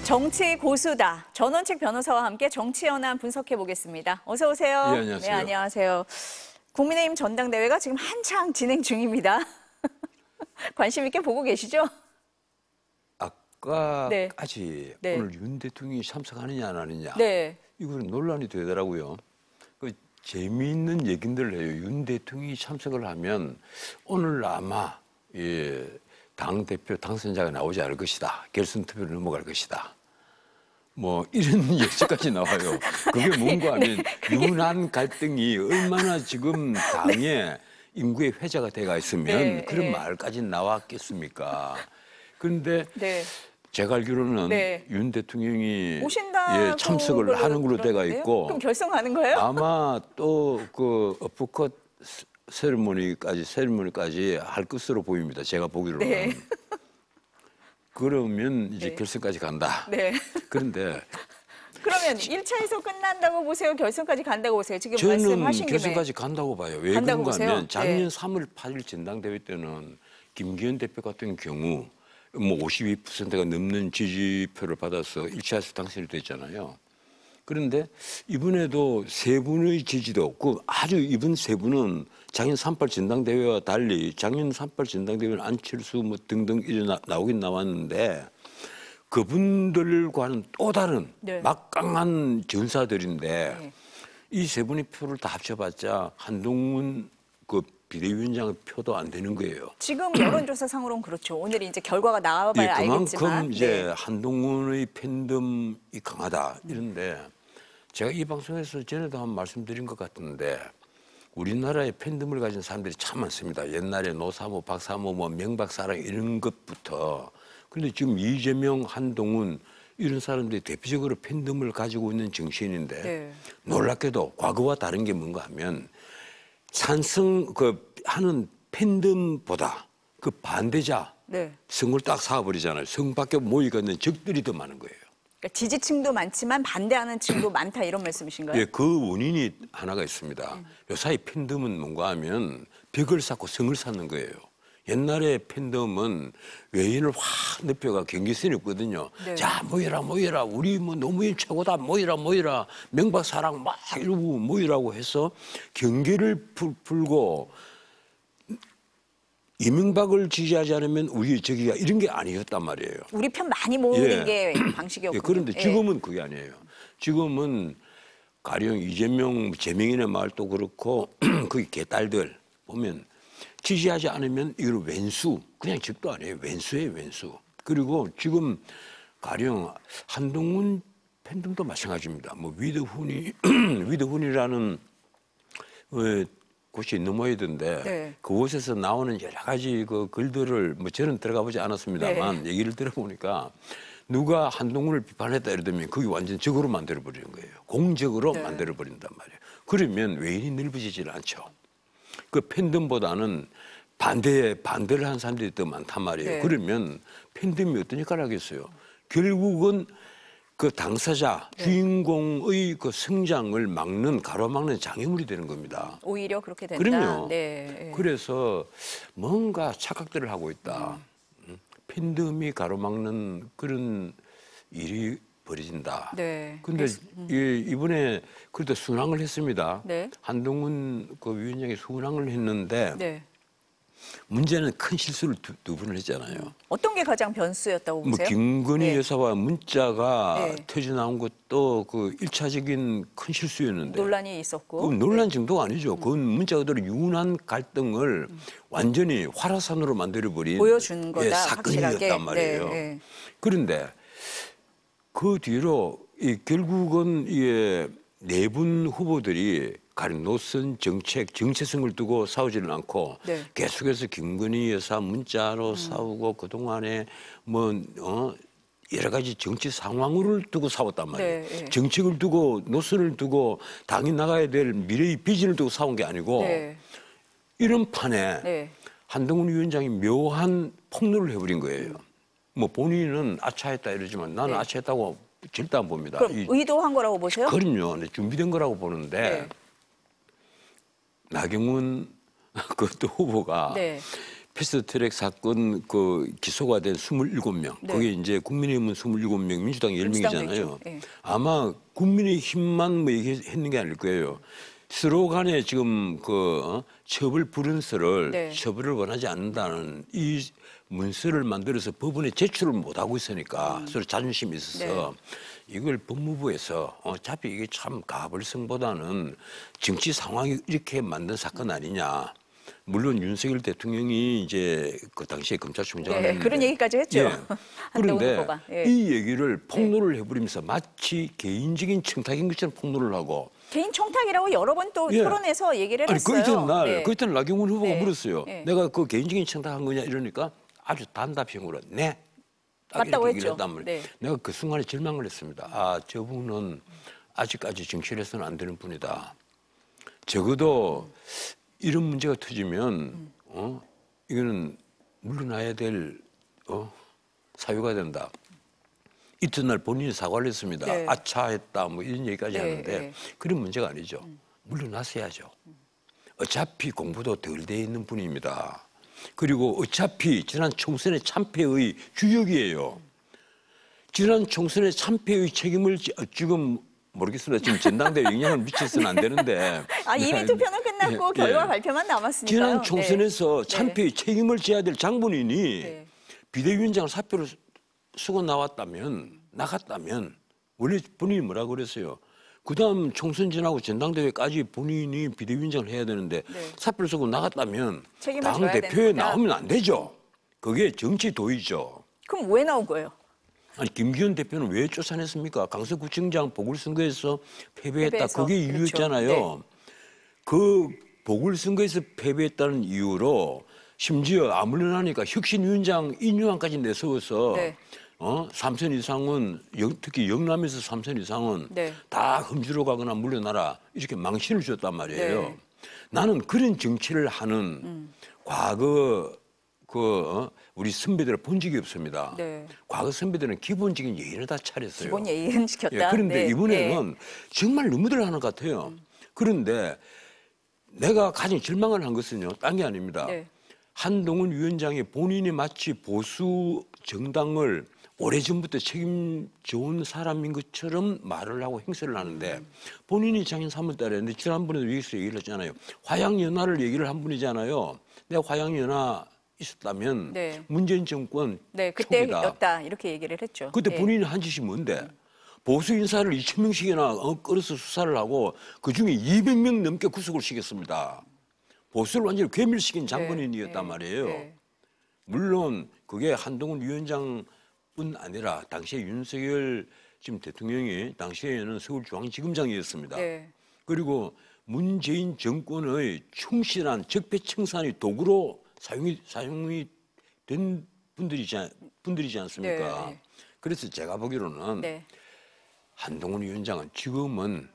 정치 고수다. 전원책 변호사와 함께 정치 현안 분석해 보겠습니다. 어서 오세요. 네, 안녕하세요. 네, 안녕하세요. 국민의힘 전당대회가 지금 한창 진행 중입니다. 관심 있게 보고 계시죠? 아까까지 네. 오늘 윤 대통령이 참석하느냐 안 하느냐 네. 이거는 논란이 되더라고요. 그 재미있는 얘기들을 해요. 윤 대통령이 참석을 하면 오늘 아마 당대표 당선자가 나오지 않을 것이다. 결선 투표를 넘어갈 것이다. 뭐 이런 예측까지 나와요. 그게 뭔가 하면 윤한 갈등이 얼마나 지금 당의 인구의 회자가 돼가 있으면 그런 말까지 나왔겠습니까? 그런데 제가 알기로는 윤 대통령이 참석을 하는 걸로 돼가 있고, 그럼 결성하는 거예요? 아마 또 그 어프컷 세리머니까지 할 것으로 보입니다. 제가 보기로는. 그러면 이제 결선까지 간다. 그런데 그러면 1차에서 끝난다고 보세요? 결선까지 간다고 보세요? 지금 말씀하신 김에. 저는 결선까지 간다고 봐요. 왜 그런가 하면 작년 3월 8일 전당대회 때는 김기현 대표 같은 경우 뭐 52%가 넘는 지지표를 받아서 1차에서 당선이 됐잖아요. 그런데 이번에도 세 분의 지지도 아주 이번 세 분은 작년 3.8 전당대회와 달리 작년 3.8 전당대회는 안철수 뭐 등등 나오긴 나왔는데 그분들과는 또 다른 막강한 전사들인데 이 세 분의 표를 다 합쳐봤자 한동훈 그 비대위원장의 표도 안 되는 거예요. 지금 여론조사상으로는 그렇죠. 오늘 이제 결과가 나와봐야 알겠지만. 그만큼 이제 한동훈의 팬덤이 강하다 이런데 제가 이 방송에서 전에도 한 말씀드린 것 같은데 우리나라에 팬덤을 가진 사람들이 참 많습니다. 옛날에 노사모, 박사모, 뭐 명박사랑 이런 것부터. 그런데 지금 이재명, 한동훈 이런 사람들이 대표적으로 팬덤을 가지고 있는 정치인인데 놀랍게도 과거와 다른 게 뭔가 하면 하는 팬덤보다 그 반대자 성을 딱 쌓아버리잖아요. 성 밖에 모이가 있는 적들이 더 많은 거예요. 그러니까 지지층도 많지만 반대하는 층도 많다 이런 말씀이신가요? 예, 그 원인이 하나가 있습니다. 요사이 팬덤은 뭔가 하면 벽을 쌓고 성을 쌓는 거예요. 옛날에 팬덤은 외인을 확 넓혀가 경계선이 없거든요. 자, 모여라, 모여라. 우리 뭐 노무현 최고다. 모여라, 모여라. 명박사랑 막 이러고 모이라고 해서 경계를 풀고 이명박을 지지하지 않으면 우리 저기가 이런 게 아니었단 말이에요. 우리 편 많이 모으는 게 방식이었거든요. 그런데 지금은 그게 아니에요. 지금은 가령 이재명, 재명인의 말도 그렇고 그 개딸들 보면 지지하지 않으면 이걸 왼수, 그냥 적도 아니에요. 왼수예요, 왼수. 그리고 지금 가령 한동훈 팬덤도 마찬가지입니다. 뭐 위드훈이라는 곳이 넘어야던데 그곳에서 나오는 여러 가지 그 글들을 뭐 저는 들어가 보지 않았습니다만 얘기를 들어보니까 누가 한동훈을 비판했다 이러면 그게 완전 적으로 만들어버리는 거예요. 공적으로 만들어버린단 말이에요. 그러면 외인이 넓어지질 않죠. 그 팬덤보다는 반대를 하는 사람들이 더 많단 말이에요. 그러면 팬덤이 어떤 역할을 하겠어요? 결국은 그 당사자, 주인공의 그 성장을 가로막는 장애물이 되는 겁니다. 오히려 그렇게 된다. 그럼요. 그래서 뭔가 착각들을 하고 있다. 팬덤이 가로막는 그런 일이 벌어진다. 근데 이번에 그래도 순항을 했습니다. 한동훈 그 위원장이 순항을 했는데 문제는 큰 실수를 두 번을 했잖아요. 어떤 게 가장 변수였다고 보세요? 뭐 김건희 여사와 문자가 터져나온 것도 그 1차적인 큰 실수였는데. 논란이 있었고. 논란 정도가 아니죠. 그건 문자 그대로 유난 갈등을 완전히 화라산으로 만들어버린 보여준 거다. 사건이었단 말이에요. 그런데 그 뒤로 결국은 네 분 후보들이 가령 노선 정체성을 두고 싸우지는 않고 계속해서 김건희 여사 문자로 싸우고 그동안에 뭐 여러 가지 정치 상황을 두고 싸웠단 말이에요. 정책을 두고 노선을 두고 당이 나가야 될 미래의 비전을 두고 싸운 게 아니고 이런 판에 한동훈 위원장이 묘한 폭로를 해버린 거예요. 뭐 본인은 아차했다 이러지만 나는 아차했다고 절대 안 봅니다. 그럼 의도한 거라고 보세요? 그럼요. 준비된 거라고 보는데 나경원 그것도 후보가 패스트트랙 사건 그 기소가 된 27명. 네. 거기에 이제 국민의힘은 27명, 민주당 10명이잖아요. 네. 아마 국민의힘만 뭐 얘기했는 게 아닐 거예요. 서로 간에 지금 그 처벌 불응서를 네. 처벌을 원하지 않는다는 이 문서를 만들어서 법원에 제출을 못 하고 있으니까 서로 자존심이 있어서 이걸 법무부에서 어차피 이게 참 가불성보다는 정치 상황이 이렇게 만든 사건 아니냐. 물론 윤석열 대통령이 이제 그 당시에 검찰총장을 네, 그런 얘기까지 했죠. 예. 한동훈 그런데 후보가. 예. 이 얘기를 폭로를 해버리면서 마치 개인적인 청탁인 것처럼 폭로를 하고 개인 청탁이라고 여러 번 또 예. 토론에서 얘기를 아니 했어요. 그 이튿날 네. 그 이튿날 나경원 후보가 네. 물었어요. 네. 내가 그 개인적인 청탁한 거냐 이러니까 아주 단답형으로 네. 딱 맞다고 이렇게 했죠. 얘기를 했단 말이에요. 네. 내가 그 순간에 절망을 했습니다. 아 저분은 아직까지 정치를 안 되는 분이다. 적어도 이런 문제가 터지면 이거는 물러나야 될 사유가 된다. 이튿날 본인이 사과를 했습니다. 네. 아차했다 뭐 이런 얘기까지 네, 하는데 네. 그런 문제가 아니죠. 물러나서야죠. 어차피 공부도 덜 돼 있는 분입니다. 그리고 어차피 지난 총선의 참패의 주역이에요. 지난 총선의 참패의 책임을 지금 모르겠습니다. 지금 전당대회 영향을 미쳐서는 안 되는데. 이미 투표는 끝났고 결과 발표만 남았으니까요. 지난 총선에서 네. 참패의 책임을 져야 될 장본인이 네. 비대위원장 사표를 쓰고 나갔다면 원래 본인이 뭐라고 그랬어요? 그다음 총선 지나고 전당대회까지 본인이 비대위원장을 해야 되는데 네. 사표를 쓰고 나갔다면 책임을 당 져야 대표에 된다. 나오면 안 되죠. 그게 정치 도의죠. 그럼 왜 나온 거예요? 아니 김기현 대표는 왜 쫓아냈습니까? 강서구청장 보궐선거에서 패배했다. 패배해서. 그게 그렇죠. 이유였잖아요. 네. 그 보궐선거에서 패배했다는 이유로 심지어 아무런하니까 혁신위원장 인유안까지 내세워서 네. 3선 이상은 특히 영남에서 3선 이상은 네. 다 험지로 가거나 물러나라 이렇게 망신을 줬단 말이에요. 네. 나는 그런 정치를 하는 과거 우리 선배들을 본 적이 없습니다. 네. 과거 선배들은 기본적인 예의를 다 차렸어요. 기본 예의는 지켰다. 그런데 네. 이번에는 정말 너무들 하는 것 같아요. 그런데 내가 가장 절망을 한 것은요, 딴 게 아닙니다. 네. 한동훈 위원장이 본인이 마치 보수 정당을 오래전부터 책임져온 사람인 것처럼 말을 하고 행세를 하는데 본인이 작년 3월 달에 했는데 지난번에도 여기서 얘기를 했잖아요. 화양연화를 얘기를 한 분이잖아요. 내가 화양연화 있었다면 네. 문재인 정권 네, 초기다. 그때였다 이렇게 얘기를 했죠. 그때 네. 본인이 한 짓이 뭔데? 보수 인사를 2,000명씩이나 끌어서 수사를 하고 그중에 200명 넘게 구속을 시켰습니다. 보수를 완전히 괴멸시킨 장본인이었단 네. 말이에요. 네. 물론 그게 한동훈 위원장뿐 아니라 당시에 윤석열 지금 대통령이 당시에는 서울중앙지검장이었습니다. 네. 그리고 문재인 정권의 충실한 적폐청산의 도구로 사용이 된 분들이지 않습니까? 네. 그래서 제가 보기로는 네. 한동훈 위원장은 지금은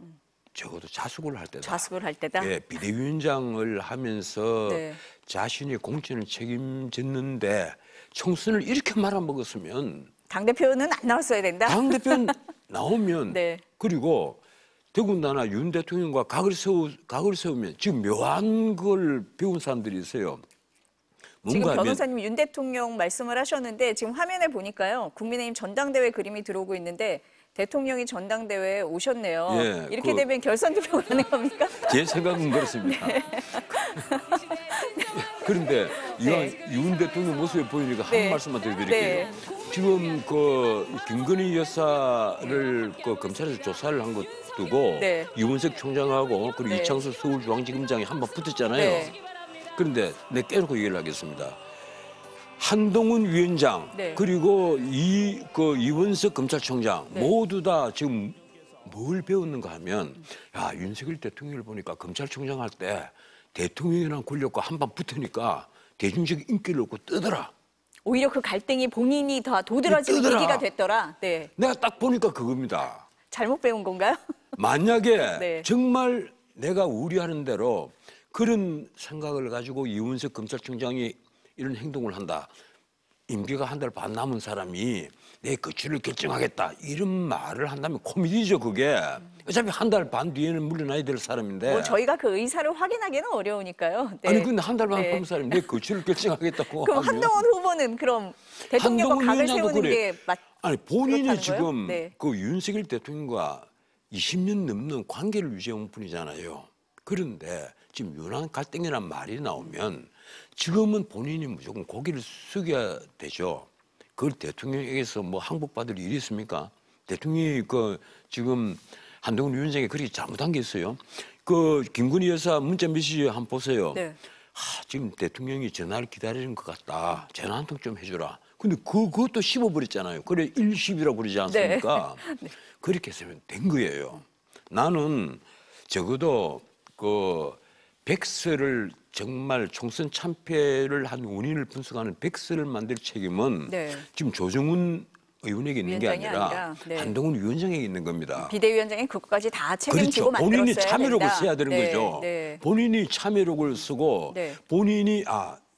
적어도 자숙을 할 때다. 자숙을 할 때다. 예, 비대위원장을 하면서 네. 자신이 공천을 책임졌는데 총선을 이렇게 말아먹었으면 당 대표는 안 나왔어야 된다. 당대표 나오면 네. 그리고 더군다나 윤 대통령과 각을 세우면 지금 묘한 걸 배운 사람들이 있어요. 지금 뭔가 하면 변호사님 윤 대통령 말씀을 하셨는데 지금 화면에 보니까요. 국민의힘 전당대회 그림이 들어오고 있는데 대통령이 전당대회에 오셨네요. 예, 이렇게 되면 결선 투표가 가는 겁니까? 제 생각은 그렇습니다. 그런데 이왕 윤 대통령 모습을 보이니까 한 네. 말씀만 더 드릴게요. 지금 그 김건희 여사를 그 검찰에서 조사를 한 것 두고 네. 이원석 총장하고 그리고 네. 이창수 서울중앙지검장이 한번 붙었잖아요. 네. 그런데 내 깨놓고 얘기를 하겠습니다. 한동훈 위원장 네. 그리고 이원석 검찰총장 네. 모두 다 지금 뭘 배웠는가 하면 야 윤석열 대통령을 보니까 검찰총장 할 때 대통령이랑 권력과 한번 붙으니까 대중적 인기를 얻고 뜨더라. 오히려 그 갈등이 본인이 더 도드라지는 뜨더라. 계기가 됐더라. 네. 내가 딱 보니까 그겁니다. 잘못 배운 건가요? 만약에 네. 정말 내가 우려하는 대로 그런 생각을 가지고 이원석 검찰총장이 이런 행동을 한다. 임기가 한 달 반 남은 사람이 내 거취를 결정하겠다 이런 말을 한다면 코미디죠 그게. 어차피 한 달 반 뒤에는 물러나야 될 사람인데. 뭐 저희가 그 의사를 확인하기는 어려우니까요. 네. 아니 근데 한 달 반 남은 사람이 내 거취를 결정하겠다고 그럼 하면. 한동훈 후보는 그럼 대통령과 각을 세우는 그래. 게 맞? 아니 본인이 그렇다는 지금 거예요? 네. 그 윤석열 대통령과 20년 넘는 관계를 유지해온 분이잖아요. 그런데 지금 유난 갈등이란 말이 나오면 지금은 본인이 무조건 고개를 숙여야 되죠. 그걸 대통령에게서 뭐 항복받을 일이 있습니까? 대통령이 그 지금 한동훈 위원장이 그렇게 잘못한 게 있어요. 그 김건희 여사 문자 메시지 한번 보세요. 네. 지금 대통령이 전화를 기다리는 것 같다. 전화 한 통 좀 해주라. 근데 그것도 씹어버렸잖아요. 그래 일십이라고 그러지 않습니까? 네. 그렇게 했으면 된 거예요. 나는 적어도 그 백서를 정말 총선 참패를 한 원인을 분석하는 백서를 만들 책임은 네. 지금 조정훈 의원에게 있는 게 위원장이 아니라 네. 한동훈 위원장에게 있는 겁니다. 비대위원장이 그것까지 다 책임지고 그렇죠. 본인이 만들었어야 참여력을 된다. 써야 되는 네. 거죠. 네. 본인이 참여력을 쓰고 네. 본인이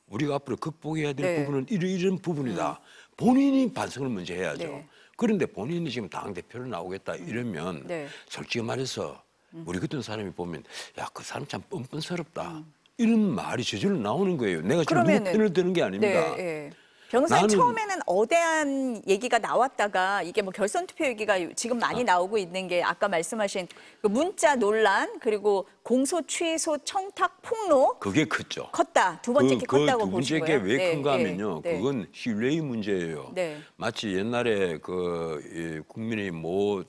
우리가 앞으로 극복해야 될 네. 부분은 이런 부분이다. 본인이 반성을 먼저 해야죠. 네. 그런데 본인이 지금 당대표로 나오겠다 이러면 네. 솔직히 말해서 우리 같은 사람이 보면 야, 그 사람 참 뻔뻔스럽다. 이런 말이 저절로 나오는 거예요. 내가 지금 누구 편을 드는 게 아닙니다. 네. 변호사님 처음에는 어대한 얘기가 나왔다가 이게 뭐 결선 투표 얘기가 지금 많이 나오고 있는 게 아까 말씀하신 그 문자 논란 그리고 공소 취소 청탁 폭로 그게 컸죠. 컸다. 두 번째 게 컸다고 두 보시고요. 번째 게 왜 큰가 하면요. 네. 그건 신뢰의 문제예요. 네. 마치 옛날에 그 국민의힘 모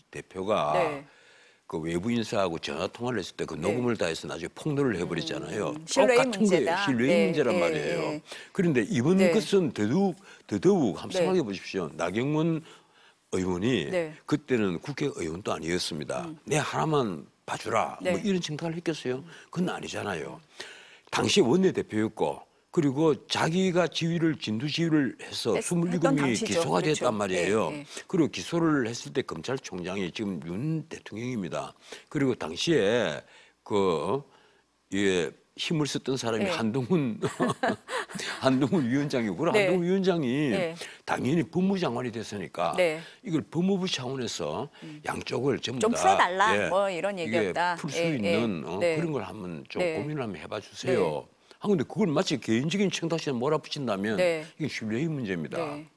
대표가 네. 그 외부 인사하고 전화 통화를 했을 때 그 녹음을 다 해서 나중에 폭로를 해버렸잖아요. 신뢰의 똑같은 문제다. 거예요. 신뢰의 네, 문제란 네, 말이에요. 네. 그런데 이번 네. 것은 더더욱 한번 생각해 보십시오. 나경원 의원이 네. 그때는 국회의원도 아니었습니다. 내 하나만 봐주라. 네. 뭐 이런 생각을 했겠어요? 그건 아니잖아요. 당시 원내대표였고 그리고 자기가 진두 지휘를 해서 했던 27명이 당시죠. 기소가 그렇죠. 됐단 말이에요. 네, 네. 그리고 기소를 했을 때 검찰총장이 지금 윤 대통령입니다. 그리고 당시에 힘을 썼던 사람이 네. 한동훈 위원장이고 네. 한동훈 위원장이 네. 당연히 법무장관이 됐으니까 네. 이걸 법무부 차원에서 양쪽을 전부 좀 다 풀어달라 뭐 이런 얘기였다. 풀 수 예, 있는 네. 그런 걸 한번 좀 네. 고민을 한번 해봐 주세요. 근데 그걸 마치 개인적인 청탁시에 몰아붙인다면 네. 이게 신뢰의 문제입니다. 네.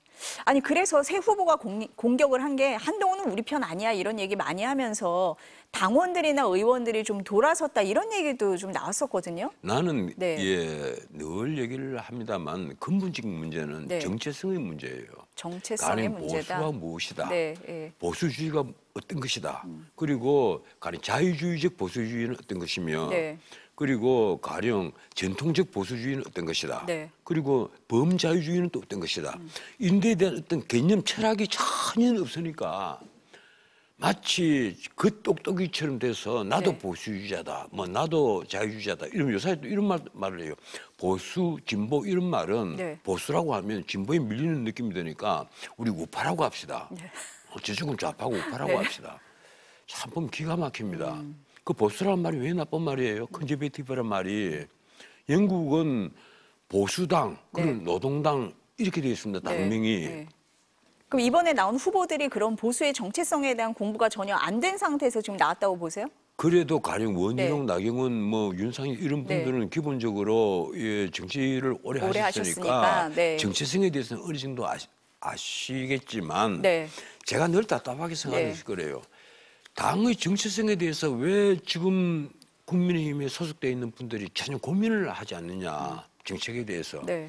아니 그래서 새 후보가 공격을 한 게 한동훈은 우리 편 아니야 이런 얘기 많이 하면서 당원들이나 의원들이 좀 돌아섰다 이런 얘기도 좀 나왔었거든요. 나는 네. 늘 얘기를 합니다만 근본적인 문제는 네. 정체성의 문제예요. 정체성의 문제다. 보수가 무엇이다. 네, 예. 보수주의가 어떤 것이다. 그리고 가령 자유주의적 보수주의는 어떤 것이며 네. 그리고 가령 전통적 보수주의는 어떤 것이다. 네. 그리고 범자유주의는 또 어떤 것이다. 인도에 대한 어떤 개념 철학이 전혀 없으니까 마치 그 똑똑이처럼 돼서 나도 네. 보수주의자다. 뭐 나도 자유주의자다. 이러면 요새 또 이런 말을 해요. 보수, 진보 이런 말은 네. 보수라고 하면 진보에 밀리는 느낌이 드니까 우리 우파라고 합시다. 네. 저쪽은 좌파고 우파라고 네. 합시다. 참 보면 기가 막힙니다. 그 보수라는 말이 왜 나쁜 말이에요? 컨저베이티브란 말이 영국은 보수당, 그리고 네. 노동당 이렇게 되어 있습니다. 당명이. 네. 그럼 이번에 나온 후보들이 그런 보수의 정체성에 대한 공부가 전혀 안 된 상태에서 지금 나왔다고 보세요? 그래도 가령 원희룡, 네. 나경원, 뭐 윤상희 이런 네. 분들은 기본적으로 정치를 오래 하셨으니까 네. 정체성에 대해서는 어느 정도 아시겠지만 네. 제가 늘 답답하게 생각했을 네. 거래요. 당의 정체성에 대해서 왜 지금 국민의힘에 소속돼 있는 분들이 전혀 고민을 하지 않느냐 정책에 대해서. 네.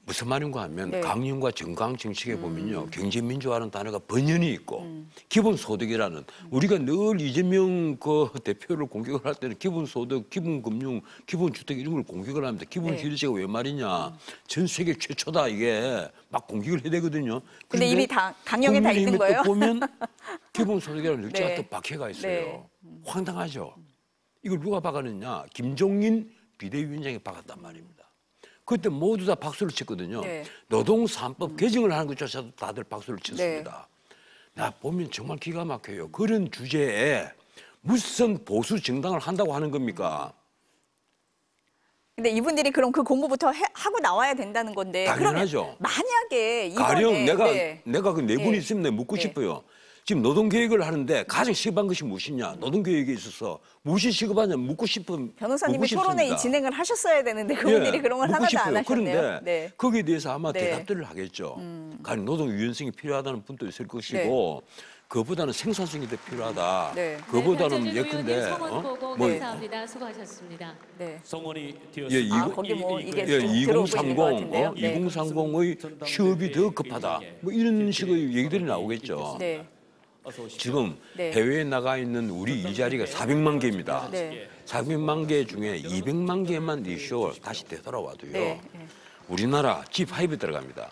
무슨 말인가 하면 네. 강령과 정강 정책에 보면요. 경제민주화라는 단어가 번연히 있고 기본소득이라는 우리가 늘 이재명 그 대표를 공격을 할 때는 기본소득, 기본금융, 기본주택 이런 걸 공격을 합니다. 기본주의제가 왜 말이냐. 전 세계 최초다 이게 막 공격을 해야 되거든요. 근데 이미 다 강령에 다 있는 거예요? 또 보면 기본소득이라는 글자가 네. 또 박혀가 있어요. 네. 황당하죠. 이걸 누가 박았느냐. 김종인 비대위원장이 박았단 말입니다. 그때 모두 다 박수를 쳤거든요. 네. 노동산법 개정을 하는 것조차도 다들 박수를 쳤습니다. 나 보면 정말 기가 막혀요. 그런 주제에 무슨 보수 정당을 한다고 하는 겁니까? 근데 이분들이 그럼 그 공부부터 하고 나와야 된다는 건데. 당연하죠. 만약에 이번에 가령 내가 그 내분이 있으면 내가 묻고 싶어요. 지금 노동계획을 하는데 가장 시급한 것이 무엇이냐? 노동계획에 있어서 무엇이 시급하냐 묻고 싶은 변호사님이 토론회 진행을 하셨어야 되는데 그분들이 그런 걸 하나도 안 하셨네요. 그런데 거기에 대해서 아마 대답들을 하겠죠. 가령 노동 유연성이 필요하다는 분도 있을 것이고 그보다는 생산성이 더 필요하다. 그보다는 예컨대 감사합니다. 수고하셨습니다. 성원이 거기 뭐 이게 2030, 2030의 취업이 더 급하다. 뭐 이런 식의 얘기들이 나오겠죠. 지금 해외에 나가 있는 우리 일자리가 400만 개입니다. 400만 개 중에 200만 개만 리쇼 다시 되돌아와도요. 우리나라 G5에 들어갑니다.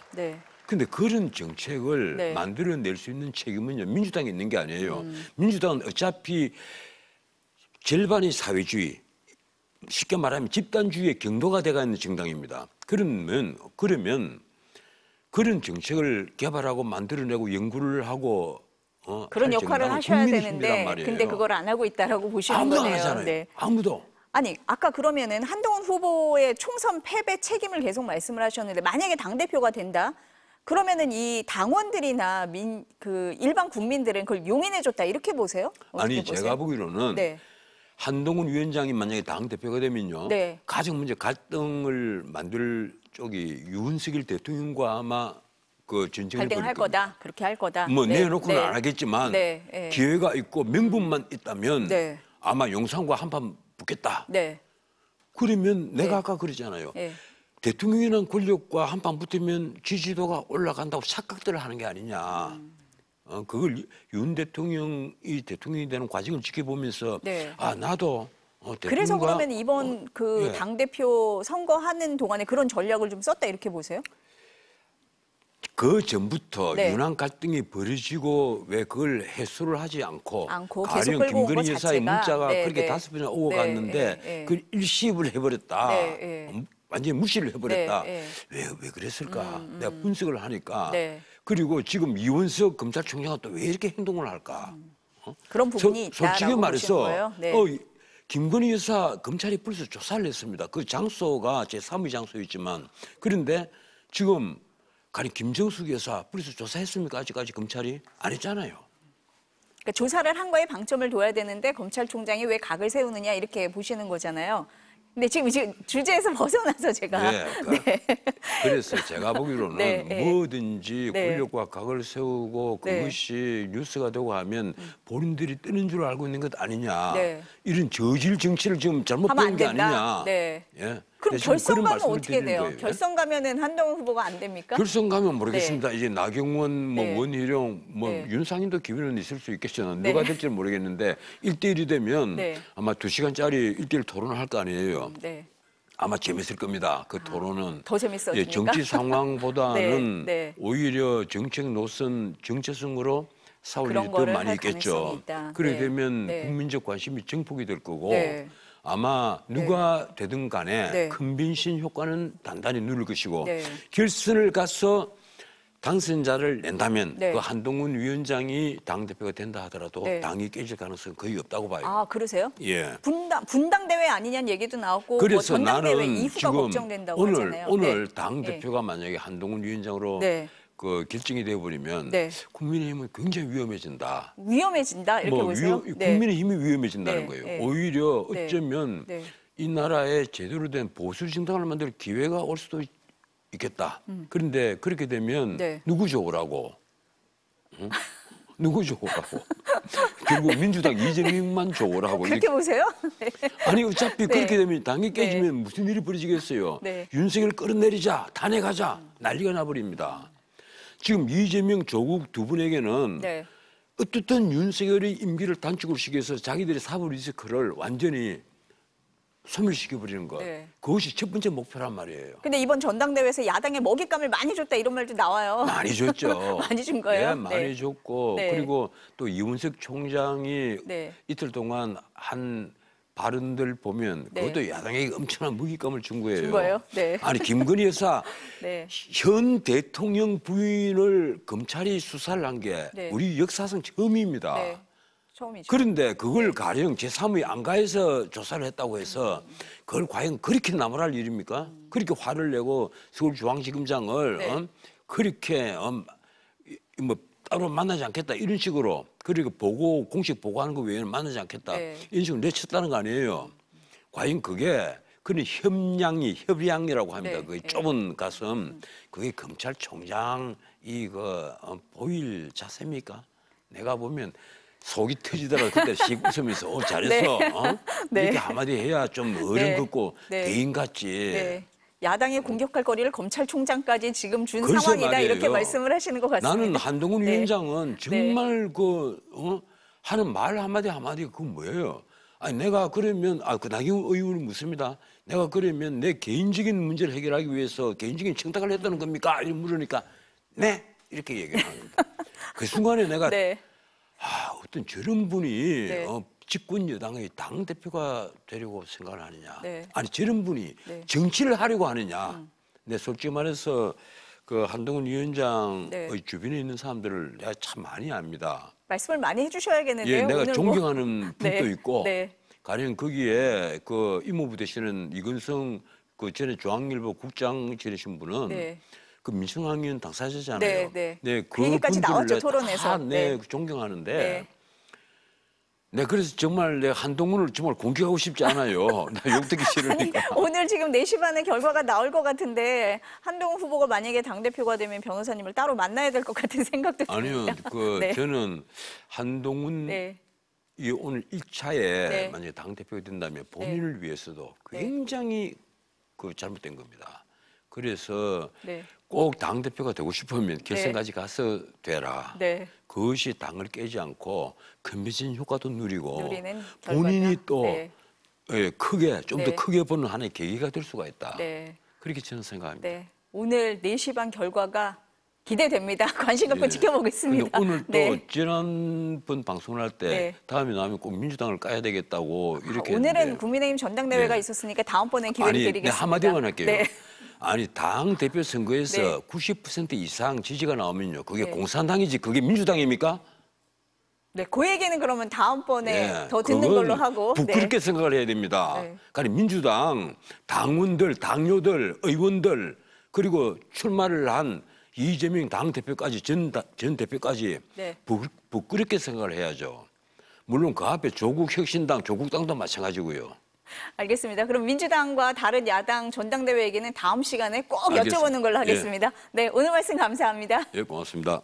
근데 그런 정책을 만들어낼 수 있는 책임은요, 민주당에 있는 게 아니에요. 민주당은 어차피 절반이 사회주의, 쉽게 말하면 집단주의의 경도가 돼가 있는 정당입니다. 그러면 그런 정책을 개발하고 만들어내고 연구를 하고 그런 역할을 하셔야 되는데 근데 그걸 안 하고 있다라고 보시는 아무도 거네요. 안 하잖아요. 아무도. 아니 아까 그러면은 한동훈 후보의 총선 패배 책임을 계속 말씀을 하셨는데 만약에 당대표가 된다? 그러면은 이 당원들이나 일반 국민들은 그걸 용인해줬다 이렇게 보세요? 아니 보세요? 제가 보기로는 한동훈 위원장이 만약에 당대표가 되면요. 가장 먼저 갈등을 만들 쪽이 윤석열 대통령과 아마 그 전쟁을 갈등을 할 거다. 그렇게 할 거다. 뭐 내놓고는 안 하겠지만 기회가 있고 명분만 있다면 아마 용산과 한판 붙겠다. 그러면 내가 아까 그러잖아요. 대통령이란 권력과 한판 붙으면 지지도가 올라간다고 착각들을 하는 게 아니냐. 그걸 윤 대통령이 대통령이 되는 과정을 지켜보면서 나도 대통령과 그래서 그러면 이번 당대표 선거하는 동안에 그런 전략을 좀 썼다 이렇게 보세요? 그 전부터 윤한 갈등이 벌어지고 왜 그걸 해소를 하지 않고 가령 김건희 여사의 문자가 그렇게 5번이나 오고 갔는데 그걸 일시불 해버렸다. 완전히 무시를 해버렸다. 왜 그랬을까? 내가 분석을 하니까 그리고 지금 이원석 검찰총장은 또 왜 이렇게 행동을 할까? 그런 부분이 있다라고 솔직히 말해서 거예요? 김건희 여사 검찰이 벌써 조사를 했습니다. 그 장소가 제 사무실 장소였지만 그런데 지금 가령 김정숙 여사 벌써 조사했습니까? 아직까지 검찰이 안 했잖아요. 그러니까 조사를 한 거에 방점을 둬야 되는데 검찰총장이 왜 각을 세우느냐 이렇게 보시는 거잖아요. 근데 지금 주제에서 벗어나서 제가 그래서 제가 보기로는 뭐든지 권력과 각을 세우고 그것이 뉴스가 되고 하면 본인들이 뜨는 줄 알고 있는 것 아니냐. 이런 저질 정치를 지금 잘못 배운 게 아니냐. 그럼 결선 가면 어떻게 돼요? 결선 가면은 한동훈 후보가 안 됩니까? 결선 가면 모르겠습니다. 이제 나경원, 원희룡, 윤상인도 기회는 있을 수 있겠죠. 누가 될지는 모르겠는데 1대1이 되면 아마 2시간짜리 1대1 토론을 할 거 아니에요. 아마 재밌을 겁니다. 그 토론은 더 재밌어집니까? 정치 상황보다는 오히려 정책 노선, 정체성으로 싸울 일이 더 많이 있겠죠. 그렇게 되면 국민적 관심이 증폭이 될 거고 아마 누가 되든 간에 컨벤션 효과는 단단히 누릴 것이고 결선을 가서 당선자를 낸다면 그 한동훈 위원장이 당대표가 된다 하더라도 당이 깨질 가능성은 거의 없다고 봐요. 아, 그러세요? 분당대회 아니냐는 얘기도 나왔고 그래서 뭐 전당대회 나는 이후가 지금 걱정된다고 하잖아요. 오늘 당대표가 만약에 한동훈 위원장으로 그 결정이 되어버리면 국민의힘은 굉장히 위험해진다. 위험해진다? 이렇게 보세요? 국민의힘이 위험해진다는 거예요. 오히려 어쩌면 이 나라에 제대로 된 보수 정당을 만들 기회가 올 수도 있겠다. 그런데 그렇게 되면 누구 좋으라고? 응? 누구 좋으라고? 결국 민주당 이재명만 좋으라고. 그렇게 보세요? 아니 어차피 그렇게 되면 당이 깨지면 무슨 일이 벌어지겠어요. 윤석열 끌어내리자, 탄핵하자 난리가 나버립니다. 지금 이재명, 조국 두 분에게는 어떻든 윤석열의 임기를 단축을 시켜서 자기들의 사법 리스크를 완전히 소멸시켜버리는 것. 그것이 첫 번째 목표란 말이에요. 근데 이번 전당대회에서 야당에 먹잇감을 많이 줬다 이런 말도 나와요. 많이 줬죠. 많이 준 거예요? 많이 줬고 그리고 또 이원석 총장이 이틀 동안 한 발언들 보면 그것도 야당에게 엄청난 먹잇감을 준 거예요. 준 거예요? 아니 김건희 여사 현 대통령 부인을 검찰이 수사를 한 게 우리 역사상 처음입니다. 처음이죠. 그런데 그걸 가령 제3의 안가에서 조사를 했다고 해서 그걸 과연 그렇게 나무랄 일입니까? 그렇게 화를 내고 서울중앙지검장을 네. 그렇게 뭐 따로 만나지 않겠다 이런 식으로 그리고 공식 보고하는 거 외에는 만나지 않겠다 네. 이런 식으로 내쳤다는 거 아니에요. 과연 그게 그런 협량이라고 합니다. 네. 그 네. 좁은 가슴 그게 검찰총장 이거 보일 자세입니까? 내가 보면 속이 터지더라도 그때 씩 웃으면서 잘했어. 네. 네. 이렇게 한마디 해야 좀 어른겁고 네. 대인 같지. 네. 야당에 공격할 거리를 검찰총장까지 지금 준 글쎄 상황이다 말이에요. 이렇게 말씀을 하시는 것 같습니다. 나는 한동훈 네. 위원장은 정말 하는 말 한마디가 그 뭐예요? 아니 내가 그러면 그 나경원 의원은 묻습니다. 내가 그러면 내 개인적인 문제를 해결하기 위해서 개인적인 청탁을 했다는 겁니까? 이렇게 물으니까 네 이렇게 얘기를 합니다. 그 순간에 내가 네. 어떤 저런 분이 네. 집권 여당의 당 대표가 되려고 생각을 하느냐? 네. 아니 저런 분이 네. 정치를 하려고 하느냐? 내 솔직히 말해서 그 한동훈 위원장의 네. 주변에 있는 사람들을 내가 참 많이 압니다. 말씀을 많이 해주셔야겠는데요. 예, 내가 오늘 존경하는 분도 네. 있고 네. 가령 거기에 그 이모부 되시는 이건성 그 전에 중앙일보 국장 지내신 분은 네. 그 민주당의원 당사자잖아요. 네, 네. 네, 그 얘기까지 나왔죠, 토론에서. 네, 네. 존경하는데. 네. 네, 그래서 정말 내 한동훈을 정말 공격하고 싶지 않아요. 나 욕듣기 싫으니까. 오늘 지금 4시 반에 결과가 나올 것 같은데 한동훈 후보가 만약에 당대표가 되면 변호사님을 따로 만나야 될 것 같은 생각도 듭니다. 아니요, 네. 저는 한동훈 네. 이 오늘 1차에 네. 만약에 당대표가 된다면 본인을 위해서도 굉장히 그 잘못된 겁니다. 그래서 네. 꼭 당대표가 되고 싶으면 결선까지 가서 되라. 네. 그것이 당을 깨지 않고 컨벤션 효과도 누리고 누리는 본인이 결과다. 또 네. 예, 크게 좀 더 네. 크게 보는 하나의 계기가 될 수가 있다. 네. 그렇게 저는 생각합니다. 네. 오늘 4시 반 결과가 기대됩니다. 관심 갖고 예. 지켜보겠습니다. 근데 오늘 또 네. 지난번 방송을 할 때 네. 다음에 나오면 꼭 민주당을 까야 되겠다고 이렇게 오늘은 했는데 국민의힘 전당대회가 네. 있었으니까 다음번엔 기회를 아니, 드리겠습니다. 네, 한마디만 할게요. 네. 아니 당 대표 선거에서 네. 90% 이상 지지가 나오면요, 그게 네. 공산당이지 그게 민주당입니까? 네, 그 얘기는 그러면 다음번에 네, 더 듣는 그건 걸로 하고. 부끄럽게 네. 생각을 해야 됩니다. 네. 그러니까 민주당 당원들, 당료들, 의원들 그리고 출마를 한 이재명 당 대표까지 전 대표까지 네. 부끄럽게 생각을 해야죠. 물론 그 앞에 조국혁신당, 조국당도 마찬가지고요. 알겠습니다. 그럼 민주당과 다른 야당 전당대회 얘기는 다음 시간에 꼭 알겠습니다. 여쭤보는 걸로 하겠습니다. 네, 오늘 말씀 감사합니다. 예, 고맙습니다.